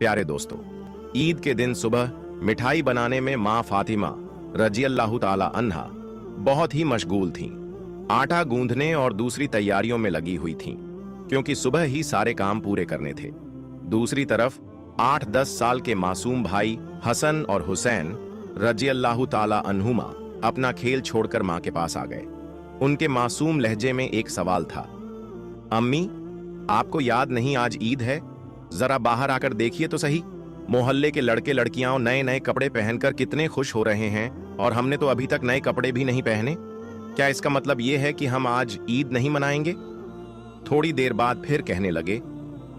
प्यारे दोस्तों, ईद के दिन सुबह मिठाई बनाने में माँ फातिमा रजियल्लाहु ताला अन्हा बहुत ही मशगूल थीं। आटा गूंदने और दूसरी तैयारियों में लगी हुई थीं, क्योंकि सुबह ही सारे काम पूरे करने थे। दूसरी तरफ 8-10 साल के मासूम भाई हसन और हुसैन रजियल्लाहु ताला अन्हुमा अपना खेल छोड़कर माँ के पास आ गए। उनके मासूम लहजे में एक सवाल था, अम्मी, आपको याद नहीं आज ईद है? जरा बाहर आकर देखिए तो सही, मोहल्ले के लड़के लड़कियां नए नए कपड़े पहनकर कितने खुश हो रहे हैं और हमने तो अभी तक नए कपड़े भी नहीं पहने। क्या इसका मतलब यह है कि हम आज ईद नहीं मनाएंगे? थोड़ी देर बाद फिर कहने लगे,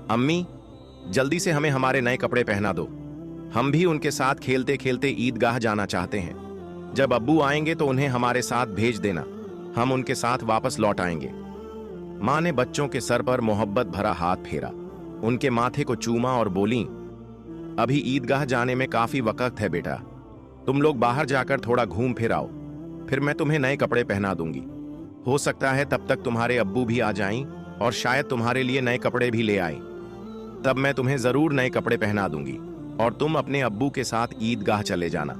अम्मी, जल्दी से हमें हमारे नए कपड़े पहना दो। हम भी उनके साथ खेलते खेलते ईदगाह जाना चाहते हैं। जब अब्बू आएंगे तो उन्हें हमारे साथ भेज देना, हम उनके साथ वापस लौट आएंगे। माँ ने बच्चों के सर पर मोहब्बत भरा हाथ फेरा, उनके माथे को चूमा और बोली, अभी ईदगाह जाने में काफी वक्त है बेटा, तुम लोग बाहर जाकर थोड़ा घूम फिर आओ, फिर मैं तुम्हें नए कपड़े पहना दूंगी। हो सकता है तब तक तुम्हारे अब्बू भी आ जाएं और शायद तुम्हारे लिए नए कपड़े भी ले आए। तब मैं तुम्हें जरूर नए कपड़े पहना दूंगी और तुम अपने अब्बू के साथ ईदगाह चले जाना।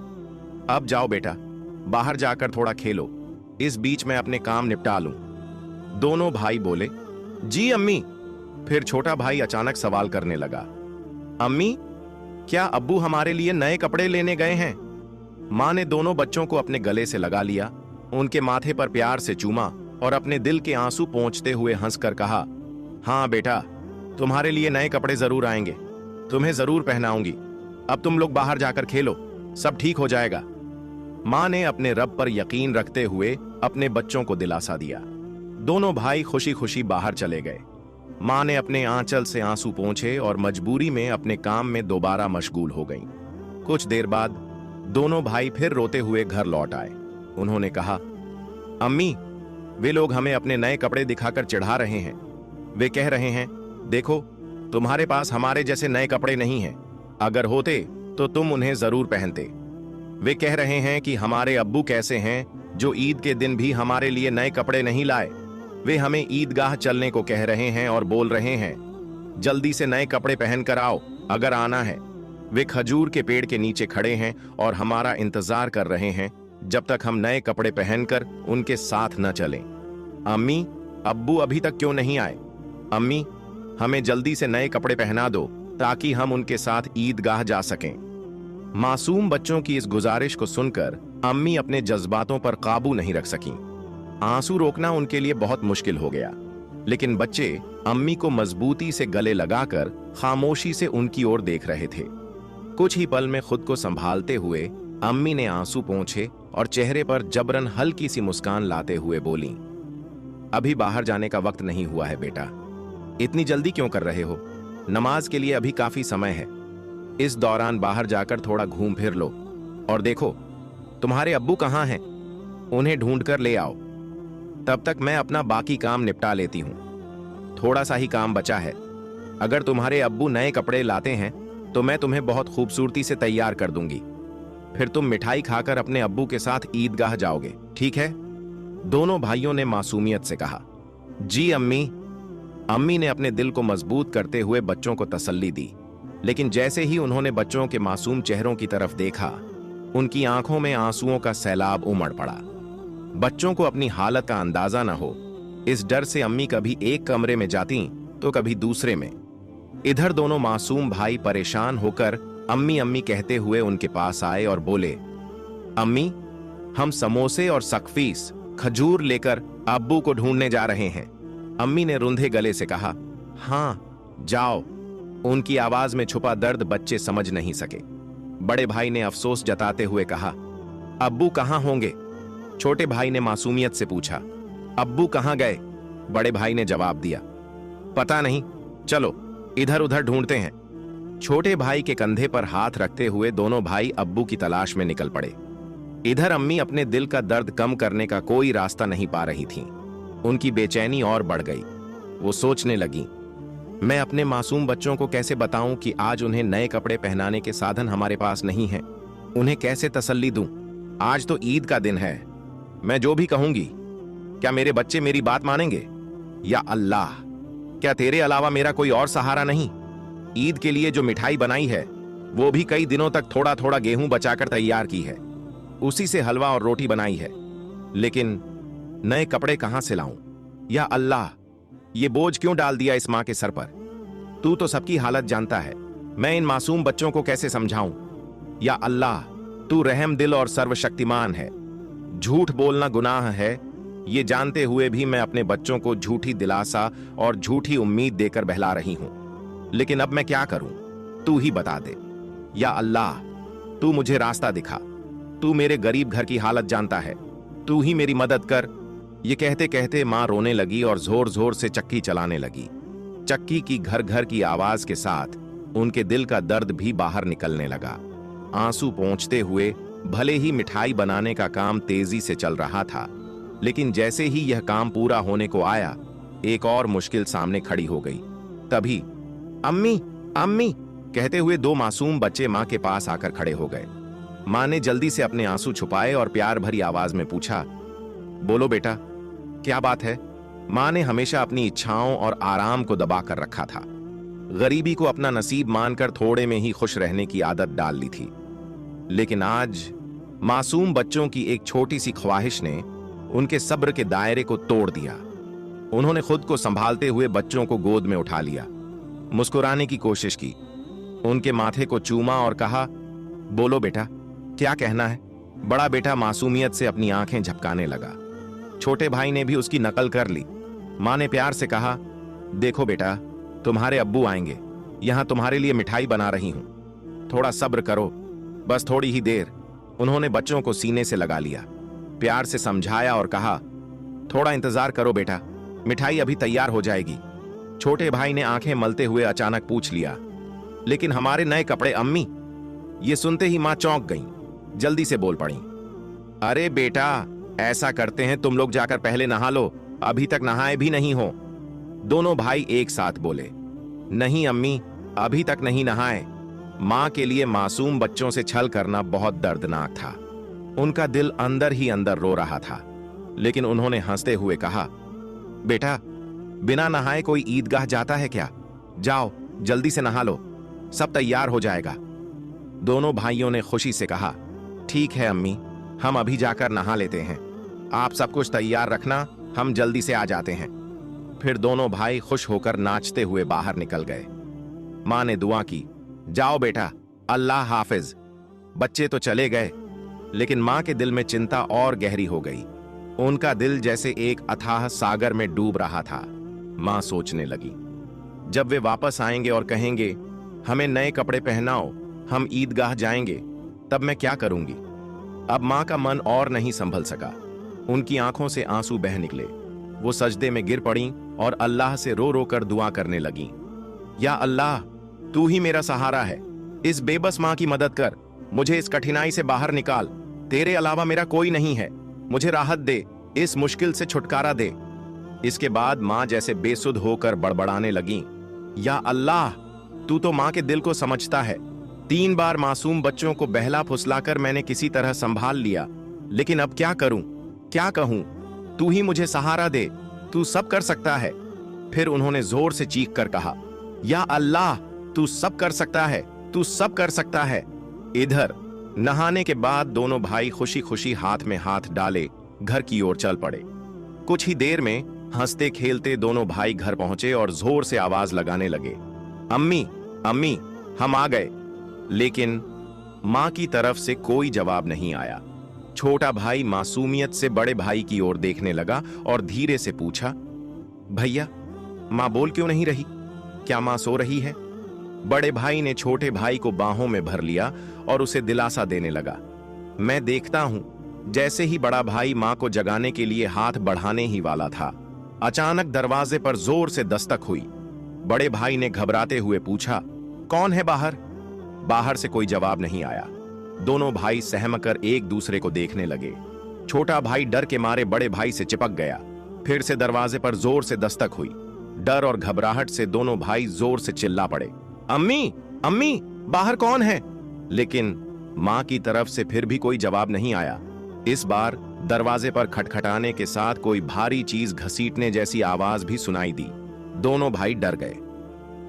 अब जाओ बेटा, बाहर जाकर थोड़ा खेलो, इस बीच मैं अपने काम निपटा लूं। दोनों भाई बोले, जी अम्मी। फिर छोटा भाई अचानक सवाल करने लगा, अम्मी, क्या अब्बू हमारे लिए नए कपड़े लेने गए हैं? माँ ने दोनों बच्चों को अपने गले से लगा लिया, उनके माथे पर प्यार से चूमा और अपने दिल के आंसू पोंछते हुए हंसकर कहा, हाँ बेटा, तुम्हारे लिए नए कपड़े जरूर आएंगे, तुम्हें जरूर पहनाऊंगी। अब तुम लोग बाहर जाकर खेलो, सब ठीक हो जाएगा। माँ ने अपने रब पर यकीन रखते हुए अपने बच्चों को दिलासा दिया। दोनों भाई खुशी खुशी बाहर चले गए। माँ ने अपने आंचल से आंसू पोंछे और मजबूरी में अपने काम में दोबारा मशगूल हो गईं। कुछ देर बाद दोनों भाई फिर रोते हुए घर लौट आए। उन्होंने कहा, अम्मी, वे लोग हमें अपने नए कपड़े दिखाकर चिढ़ा रहे हैं। वे कह रहे हैं, देखो, तुम्हारे पास हमारे जैसे नए कपड़े नहीं हैं, अगर होते तो तुम उन्हें जरूर पहनते। वे कह रहे हैं कि हमारे अब्बू कैसे हैं जो ईद के दिन भी हमारे लिए नए कपड़े नहीं लाए। वे हमें ईदगाह चलने को कह रहे हैं और बोल रहे हैं, जल्दी से नए कपड़े पहनकर आओ अगर आना है। वे खजूर के पेड़ के नीचे खड़े हैं और हमारा इंतजार कर रहे हैं जब तक हम नए कपड़े पहनकर उनके साथ न चलें। अम्मी, अब्बू अभी तक क्यों नहीं आए? अम्मी, हमें जल्दी से नए कपड़े पहना दो ताकि हम उनके साथ ईदगाह जा सकें। मासूम बच्चों की इस गुजारिश को सुनकर अम्मी अपने जज्बातों पर काबू नहीं रख सकीं। आंसू रोकना उनके लिए बहुत मुश्किल हो गया, लेकिन बच्चे अम्मी को मजबूती से गले लगाकर खामोशी से उनकी ओर देख रहे थे। कुछ ही पल में खुद को संभालते हुए अम्मी ने आंसू पोंछे और चेहरे पर जबरन हल्की सी मुस्कान लाते हुए बोली, अभी बाहर जाने का वक्त नहीं हुआ है बेटा, इतनी जल्दी क्यों कर रहे हो? नमाज के लिए अभी काफी समय है। इस दौरान बाहर जाकर थोड़ा घूम फिर लो और देखो तुम्हारे अब्बू कहाँ हैं, उन्हें ढूंढ कर ले आओ। तब तक मैं अपना बाकी काम निपटा लेती हूं। थोड़ा सा ही काम बचा है। अगर तुम्हारे अब्बू नए कपड़े लाते हैं तो मैं तुम्हें बहुत खूबसूरती से तैयार कर दूंगी, फिर तुम मिठाई खाकर अपने अब्बू के साथ ईदगाह जाओगे, ठीक है? दोनों भाइयों ने मासूमियत से कहा, जी अम्मी। अम्मी ने अपने दिल को मजबूत करते हुए बच्चों को तसल्ली दी, लेकिन जैसे ही उन्होंने बच्चों के मासूम चेहरों की तरफ देखा, उनकी आंखों में आंसुओं का सैलाब उमड़ पड़ा। बच्चों को अपनी हालत का अंदाजा न हो, इस डर से अम्मी कभी एक कमरे में जाती तो कभी दूसरे में। इधर दोनों मासूम भाई परेशान होकर अम्मी अम्मी कहते हुए उनके पास आए और बोले, अम्मी, हम समोसे और सकफीस खजूर लेकर अब्बू को ढूंढने जा रहे हैं। अम्मी ने रुंधे गले से कहा, हाँ जाओ। उनकी आवाज में छुपा दर्द बच्चे समझ नहीं सके। बड़े भाई ने अफसोस जताते हुए कहा, अब्बू कहाँ होंगे? छोटे भाई ने मासूमियत से पूछा, अब्बू कहाँ गए? बड़े भाई ने जवाब दिया, पता नहीं, चलो इधर उधर ढूंढते हैं। छोटे भाई के कंधे पर हाथ रखते हुए दोनों भाई अब्बू की तलाश में निकल पड़े। इधर अम्मी अपने दिल का दर्द कम करने का कोई रास्ता नहीं पा रही थीं। उनकी बेचैनी और बढ़ गई। वो सोचने लगी, मैं अपने मासूम बच्चों को कैसे बताऊं कि आज उन्हें नए कपड़े पहनाने के साधन हमारे पास नहीं हैं? उन्हें कैसे तसल्ली दूं? आज तो ईद का दिन है, मैं जो भी कहूंगी, क्या मेरे बच्चे मेरी बात मानेंगे? या अल्लाह, क्या तेरे अलावा मेरा कोई और सहारा नहीं? ईद के लिए जो मिठाई बनाई है वो भी कई दिनों तक थोड़ा थोड़ा गेहूं बचाकर तैयार की है, उसी से हलवा और रोटी बनाई है। लेकिन नए कपड़े कहां से लाऊं? या अल्लाह, ये बोझ क्यों डाल दिया इस मां के सर पर? तू तो सबकी हालत जानता है, मैं इन मासूम बच्चों को कैसे समझाऊं? या अल्लाह, तू रहम दिल और सर्वशक्तिमान है। झूठ बोलना गुनाह है, ये जानते हुए भी मैं अपने बच्चों को झूठी दिलासा और झूठी उम्मीद देकर बहला रही हूं। लेकिन अब मैं क्या करूं? तू ही बता दे। या अल्लाह, तू मुझे रास्ता दिखा। तू मेरे गरीब घर की हालत जानता है, तू ही मेरी मदद कर। ये कहते कहते मां रोने लगी और जोर जोर से चक्की चलाने लगी। चक्की की घर घर की आवाज के साथ उनके दिल का दर्द भी बाहर निकलने लगा। आंसू पोंछते हुए भले ही मिठाई बनाने का काम तेजी से चल रहा था, लेकिन जैसे ही यह काम पूरा होने को आया, एक और मुश्किल सामने खड़ी हो गई। तभी अम्मी अम्मी कहते हुए दो मासूम बच्चे मां के पास आकर खड़े हो गए। मां ने जल्दी से अपने आंसू छुपाए और प्यार भरी आवाज में पूछा, बोलो बेटा, क्या बात है? मां ने हमेशा अपनी इच्छाओं और आराम को दबा कर रखा था। गरीबी को अपना नसीब मानकर थोड़े में ही खुश रहने की आदत डाल ली थी। लेकिन आज मासूम बच्चों की एक छोटी सी ख्वाहिश ने उनके सब्र के दायरे को तोड़ दिया। उन्होंने खुद को संभालते हुए बच्चों को गोद में उठा लिया, मुस्कुराने की कोशिश की, उनके माथे को चूमा और कहा, बोलो बेटा, क्या कहना है? बड़ा बेटा मासूमियत से अपनी आंखें झपकाने लगा। छोटे भाई ने भी उसकी नकल कर ली। मां ने प्यार से कहा, देखो बेटा, तुम्हारे अब्बू आएंगे, यहां तुम्हारे लिए मिठाई बना रही हूं, थोड़ा सब्र करो, बस थोड़ी ही देर। उन्होंने बच्चों को सीने से लगा लिया, प्यार से समझाया और कहा, थोड़ा इंतजार करो बेटा, मिठाई अभी तैयार हो जाएगी। छोटे भाई ने आंखें मलते हुए अचानक पूछ लिया, लेकिन हमारे नए कपड़े अम्मी? ये सुनते ही मां चौंक गईं, जल्दी से बोल पड़ी, अरे बेटा, ऐसा करते हैं, तुम लोग जाकर पहले नहा लो, अभी तक नहाए भी नहीं हो। दोनों भाई एक साथ बोले, नहीं अम्मी, अभी तक नहीं नहाए। मां के लिए मासूम बच्चों से छल करना बहुत दर्दनाक था। उनका दिल अंदर ही अंदर रो रहा था। लेकिन उन्होंने हंसते हुए कहा, बेटा, बिना नहाए कोई ईदगाह जाता है क्या? जाओ जल्दी से नहा लो, सब तैयार हो जाएगा। दोनों भाइयों ने खुशी से कहा, ठीक है अम्मी, हम अभी जाकर नहा लेते हैं, आप सब कुछ तैयार रखना, हम जल्दी से आ जाते हैं। फिर दोनों भाई खुश होकर नाचते हुए बाहर निकल गए। मां ने दुआ की, जाओ बेटा, अल्लाह हाफिज। बच्चे तो चले गए, लेकिन मां के दिल में चिंता और गहरी हो गई। उनका दिल जैसे एक अथाह सागर में डूब रहा था। मां सोचने लगी, जब वे वापस आएंगे और कहेंगे, हमें नए कपड़े पहनाओ, हम ईदगाह जाएंगे, तब मैं क्या करूंगी? अब मां का मन और नहीं संभल सका। उनकी आंखों से आंसू बह निकले। वो सजदे में गिर पड़ी और अल्लाह से रो रो कर दुआ करने लगी, या अल्लाह, तू ही मेरा सहारा है, इस बेबस मां की मदद कर, मुझे इस कठिनाई से बाहर निकाल, तेरे अलावा मेरा कोई नहीं है, मुझे राहत दे, इस मुश्किल से छुटकारा दे। इसके बाद मां जैसे बेसुध होकर बड़बड़ाने लगी, या अल्लाह, तू तो मां के दिल को समझता है। 3 बार मासूम बच्चों को बहला फुसलाकर मैंने किसी तरह संभाल लिया, लेकिन अब क्या करूं, क्या कहूं? तू ही मुझे सहारा दे, तू सब कर सकता है। फिर उन्होंने जोर से चीख कर कहा, या अल्लाह, तू सब कर सकता है, तू सब कर सकता है। इधर नहाने के बाद दोनों भाई खुशी खुशी हाथ में हाथ डाले घर की ओर चल पड़े। कुछ ही देर में हंसते खेलते दोनों भाई घर पहुंचे और जोर से आवाज लगाने लगे, अम्मी अम्मी, हम आ गए। लेकिन मां की तरफ से कोई जवाब नहीं आया। छोटा भाई मासूमियत से बड़े भाई की ओर देखने लगा और धीरे से पूछा, भैया, मां बोल क्यों नहीं रही? क्या मां सो रही है? बड़े भाई ने छोटे भाई को बाहों में भर लिया और उसे दिलासा देने लगा। मैं देखता हूं। जैसे ही बड़ा भाई मां को जगाने के लिए हाथ बढ़ाने ही वाला था, अचानक दरवाजे पर जोर से दस्तक हुई। बड़े भाई ने घबराते हुए पूछा, कौन है बाहर? बाहर से कोई जवाब नहीं आया। दोनों भाई सहमकर एक दूसरे को देखने लगे। छोटा भाई डर के मारे बड़े भाई से चिपक गया। फिर से दरवाजे पर जोर से दस्तक हुई। डर और घबराहट से दोनों भाई जोर से चिल्ला पड़े, अम्मी अम्मी, बाहर कौन है? लेकिन मां की तरफ से फिर भी कोई जवाब नहीं आया। इस बार दरवाजे पर खटखटाने के साथ कोई भारी चीज घसीटने जैसी आवाज भी सुनाई दी। दोनों भाई डर गए।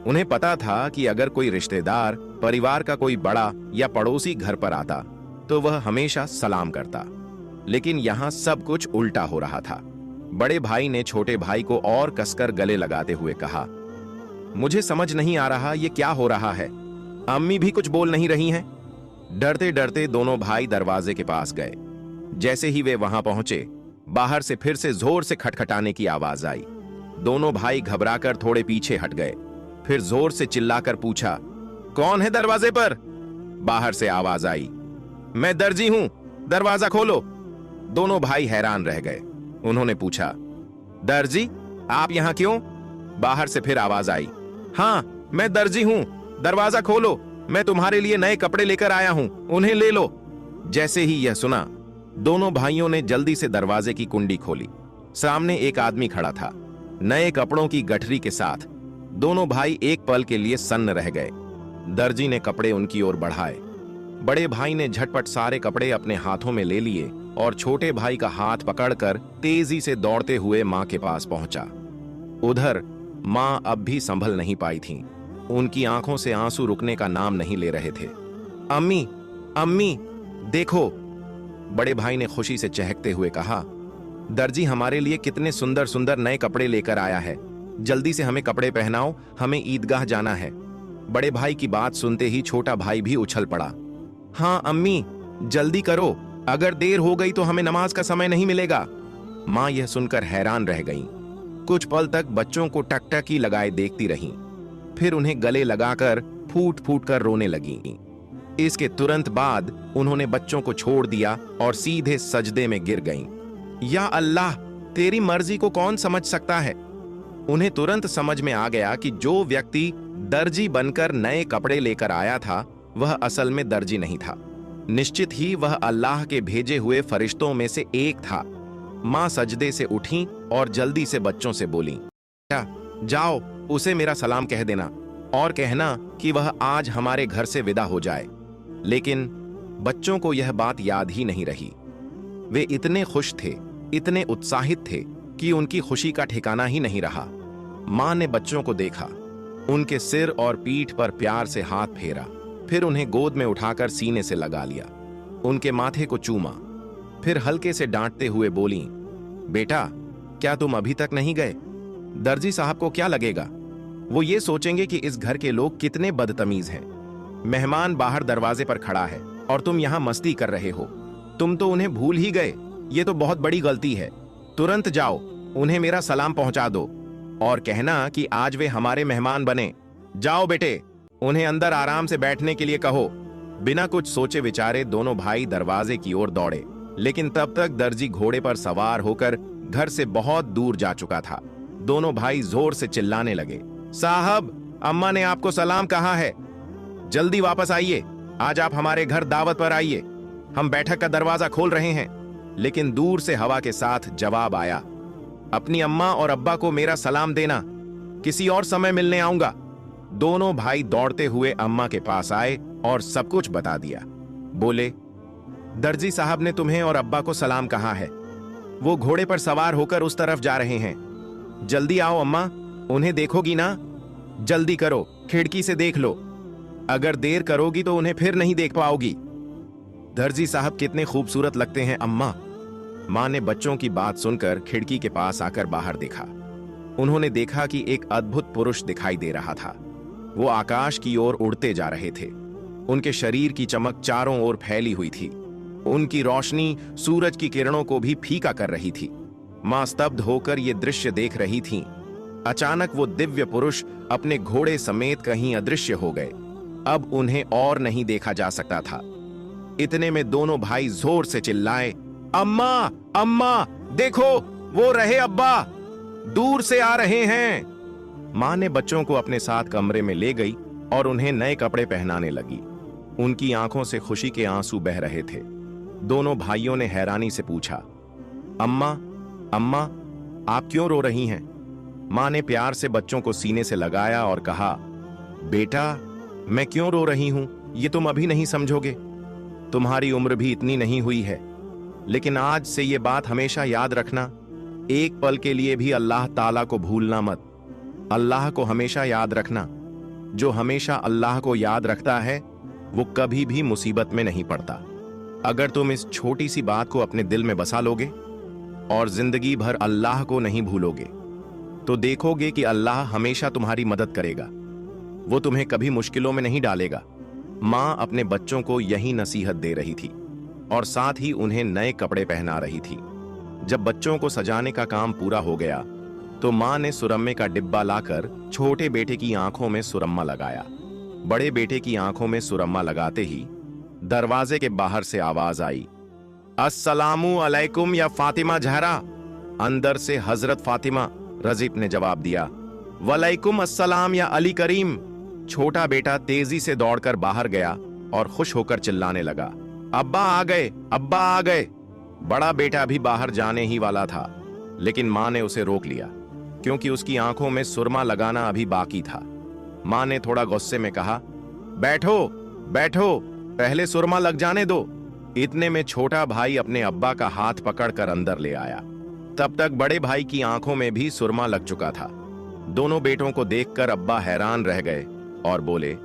उन्हें पता था कि अगर कोई रिश्तेदार, परिवार का कोई बड़ा या पड़ोसी घर पर आता तो वह हमेशा सलाम करता, लेकिन यहां सब कुछ उल्टा हो रहा था। बड़े भाई ने छोटे भाई को और कसकर गले लगाते हुए कहा, मुझे समझ नहीं आ रहा ये क्या हो रहा है। अम्मी भी कुछ बोल नहीं रही हैं। डरते डरते दोनों भाई दरवाजे के पास गए। जैसे ही वे वहां पहुंचे, बाहर से फिर से जोर से खटखटाने की आवाज आई। दोनों भाई घबराकर थोड़े पीछे हट गए। फिर जोर से चिल्लाकर पूछा, कौन है दरवाजे पर? बाहर से आवाज आई, मैं दर्जी हूं, दरवाजा खोलो। दोनों भाई हैरान रह गए। उन्होंने पूछा, दर्जी, आप यहां क्यों? बाहर से फिर आवाज आई, हां, मैं दर्जी हूं, दरवाजा खोलो, मैं तुम्हारे लिए नए कपड़े लेकर आया हूं, उन्हें ले लो। जैसे ही यह सुना, दोनों भाइयों ने जल्दी से दरवाजे की कुंडी खोली। सामने एक आदमी खड़ा था, नए कपड़ों की गठरी के साथ। दोनों भाई एक पल के लिए सन्न रह गए। दर्जी ने कपड़े उनकी ओर बढ़ाए। बड़े भाई ने झटपट सारे कपड़े अपने हाथों में ले लिए और छोटे भाई का हाथ पकड़कर तेजी से दौड़ते हुए मां के पास पहुंचा। उधर मां अब भी संभल नहीं पाई थीं। उनकी आंखों से आंसू रुकने का नाम नहीं ले रहे थे। अम्मी, अम्मी, देखो, बड़े भाई ने खुशी से चहकते हुए कहा, दर्जी हमारे लिए कितने सुंदर सुंदर नए कपड़े लेकर आया है। जल्दी से हमें कपड़े पहनाओ, हमें ईदगाह जाना है। बड़े भाई की बात सुनते ही छोटा भाई भी उछल पड़ा, हाँ अम्मी, जल्दी करो, अगर देर हो गई तो हमें नमाज का समय नहीं मिलेगा। मां यह सुनकर हैरान रह गईं। कुछ पल तक बच्चों को टकटकी लगाए देखती रहीं, फिर उन्हें गले लगाकर फूट फूट कर रोने लगीं। इसके तुरंत बाद उन्होंने बच्चों को छोड़ दिया और सीधे सजदे में गिर गईं। या अल्लाह, तेरी मर्जी को कौन समझ सकता है। उन्हें तुरंत समझ में आ गया कि जो व्यक्ति दर्जी बनकर नए कपड़े लेकर आया था वह असल में दर्जी नहीं था। निश्चित ही वह अल्लाह के भेजे हुए फरिश्तों में से एक था। मां सजदे से उठी और जल्दी से बच्चों से बोली, जाओ, उसे मेरा सलाम कह देना और कहना कि वह आज हमारे घर से विदा हो जाए। लेकिन बच्चों को यह बात याद ही नहीं रही। वे इतने खुश थे, इतने उत्साहित थे कि उनकी खुशी का ठिकाना ही नहीं रहा। मां ने बच्चों को देखा, उनके सिर और पीठ पर प्यार से हाथ फेरा, फिर उन्हें गोद में उठाकर सीने से लगा लिया, उनके माथे को चूमा, फिर हल्के से डांटते हुए बोली, बेटा, क्या तुम अभी तक नहीं गए? दर्जी साहब को क्या लगेगा? वो ये सोचेंगे कि इस घर के लोग कितने बदतमीज हैं। मेहमान बाहर दरवाजे पर खड़ा है और तुम यहां मस्ती कर रहे हो। तुम तो उन्हें भूल ही गए। ये तो बहुत बड़ी गलती है। तुरंत जाओ, उन्हें मेरा सलाम पहुंचा दो और कहना कि आज वे हमारे मेहमान बने। जाओ बेटे, उन्हें अंदर आराम से बैठने के लिए कहो। बिना कुछ सोचे विचारे दोनों भाई दरवाजे की ओर दौड़े, लेकिन तब तक दर्जी घोड़े पर सवार होकर घर से बहुत दूर जा चुका था। दोनों भाई जोर से चिल्लाने लगे, साहब, अम्मा ने आपको सलाम कहा है, जल्दी वापस आइए, आज आप हमारे घर दावत पर आइए, हम बैठक का दरवाजा खोल रहे हैं। लेकिन दूर से हवा के साथ जवाब आया, अपनी अम्मा और अब्बा को मेरा सलाम देना, किसी और समय मिलने आऊंगा। दोनों भाई दौड़ते हुए अम्मा के पास आए और सब कुछ बता दिया। बोले, दर्जी साहब ने तुम्हें और अब्बा को सलाम कहा है। वो घोड़े पर सवार होकर उस तरफ जा रहे हैं। जल्दी आओ अम्मा, उन्हें देखोगी ना? जल्दी करो, खिड़की से देख लो। अगर देर करोगी तो उन्हें फिर नहीं देख पाओगी। दर्जी साहब कितने खूबसूरत लगते हैं अम्मा। मां ने बच्चों की बात सुनकर खिड़की के पास आकर बाहर देखा। उन्होंने देखा कि एक अद्भुत पुरुष दिखाई दे रहा था। वो आकाश की ओर उड़ते जा रहे थे। उनके शरीर की चमक चारों ओर फैली हुई थी। उनकी रोशनी सूरज की किरणों को भी फीका कर रही थी। मां स्तब्ध होकर ये दृश्य देख रही थीं। अचानक वो दिव्य पुरुष अपने घोड़े समेत कहीं अदृश्य हो गए। अब उन्हें और नहीं देखा जा सकता था। इतने में दोनों भाई जोर से चिल्लाए, अम्मा, अम्मा, देखो, वो रहे अब्बा, दूर से आ रहे हैं। मां ने बच्चों को अपने साथ कमरे में ले गई और उन्हें नए कपड़े पहनाने लगी। उनकी आंखों से खुशी के आंसू बह रहे थे। दोनों भाइयों ने हैरानी से पूछा, अम्मा, अम्मा, आप क्यों रो रही हैं? मां ने प्यार से बच्चों को सीने से लगाया और कहा, बेटा, मैं क्यों रो रही हूं ये तुम अभी नहीं समझोगे। तुम्हारी उम्र भी इतनी नहीं हुई है, लेकिन आज से ये बात हमेशा याद रखना, एक पल के लिए भी अल्लाह ताला को भूलना मत। अल्लाह को हमेशा याद रखना, जो हमेशा अल्लाह को याद रखता है वो कभी भी मुसीबत में नहीं पड़ता। अगर तुम इस छोटी सी बात को अपने दिल में बसा लोगे और जिंदगी भर अल्लाह को नहीं भूलोगे तो देखोगे कि अल्लाह हमेशा तुम्हारी मदद करेगा। वो तुम्हें कभी मुश्किलों में नहीं डालेगा। मां अपने बच्चों को यही नसीहत दे रही थी और साथ ही उन्हें नए कपड़े पहना रही थी। जब बच्चों को सजाने का काम पूरा हो गया तो मां ने सुरम्मे का डिब्बा लाकर छोटे बेटे की आंखों में सुरम्मा लगाया। बड़े बेटे की आंखों में सुरम्मा लगाते ही दरवाजे के बाहर से आवाज आई, अस्सलामु अलैकुम या फातिमा जहरा। अंदर से हजरत फातिमा रजीब ने जवाब दिया, वलैकुम अस्सलाम या अली करीम। छोटा बेटा तेजी से दौड़कर बाहर गया और खुश होकर चिल्लाने लगा, अब्बा आ गए, अब्बा आ गए। बड़ा बेटा भी बाहर जाने ही वाला था, लेकिन मां ने उसे रोक लिया क्योंकि उसकी आंखों में सुरमा लगाना अभी बाकी था। मां ने थोड़ा गुस्से में कहा, बैठो बैठो, पहले सुरमा लग जाने दो। इतने में छोटा भाई अपने अब्बा का हाथ पकड़कर अंदर ले आया। तब तक बड़े भाई की आंखों में भी सुरमा लग चुका था। दोनों बेटों को देखकर अब्बा हैरान रह गए और बोले,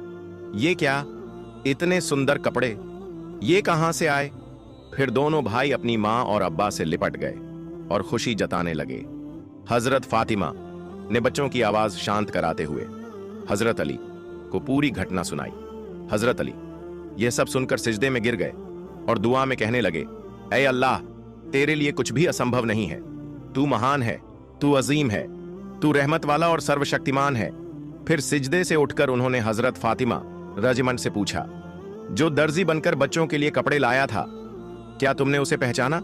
ये क्या, इतने सुंदर कपड़े, ये कहां से आए? फिर दोनों भाई अपनी मां और अब्बा से लिपट गए और खुशी जताने लगे। हजरत फातिमा ने बच्चों की आवाज शांत कराते हुए हजरत अली को पूरी घटना सुनाई। हजरत अली यह सब सुनकर सिजदे में गिर गए और दुआ में कहने लगे, ऐ अल्लाह, तेरे लिए कुछ भी असंभव नहीं है। तू महान है, तू अजीम है, तू रहमत वाला और सर्वशक्तिमान है। फिर सिजदे से उठकर उन्होंने हजरत फातिमा रजमन से पूछा, जो दर्जी बनकर बच्चों के लिए कपड़े लाया था, क्या तुमने उसे पहचाना?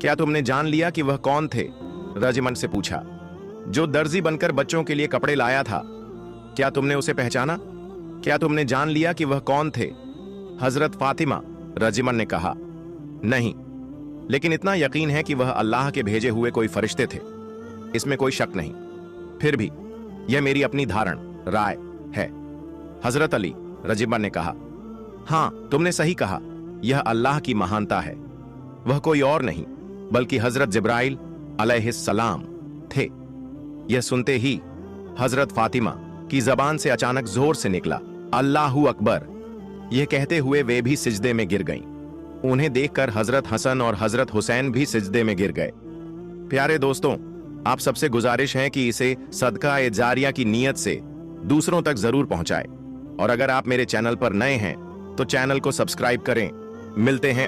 क्या तुमने जान लिया कि वह कौन थे? रजमन से पूछा, जो दर्जी बनकर बच्चों के लिए कपड़े लाया था, क्या तुमने उसे पहचाना? क्या तुमने जान लिया कि वह कौन थे? हजरत फातिमा रजमन ने कहा, नहीं, लेकिन इतना यकीन है कि वह अल्लाह के भेजे हुए कोई फरिश्ते थे, इसमें कोई शक नहीं। फिर भी यह मेरी अपनी धारण राय है। हजरत अली रजमन ने कहा, हां, तुमने सही कहा, यह अल्लाह की महानता है। वह कोई और नहीं बल्कि हजरत जिब्राइल अलैहिस्सलाम थे। यह सुनते ही हजरत फातिमा की जबान से अचानक जोर से निकला, अल्लाहू अकबर। यह कहते हुए वे भी सिजदे में गिर गईं। उन्हें देखकर हजरत हसन और हजरत हुसैन भी सिजदे में गिर गए। प्यारे दोस्तों, आप सबसे गुजारिश है कि इसे सदका ए जारिया की नीयत से दूसरों तक जरूर पहुंचाएं। और अगर आप मेरे चैनल पर नए हैं तो चैनल को सब्सक्राइब करें। मिलते हैं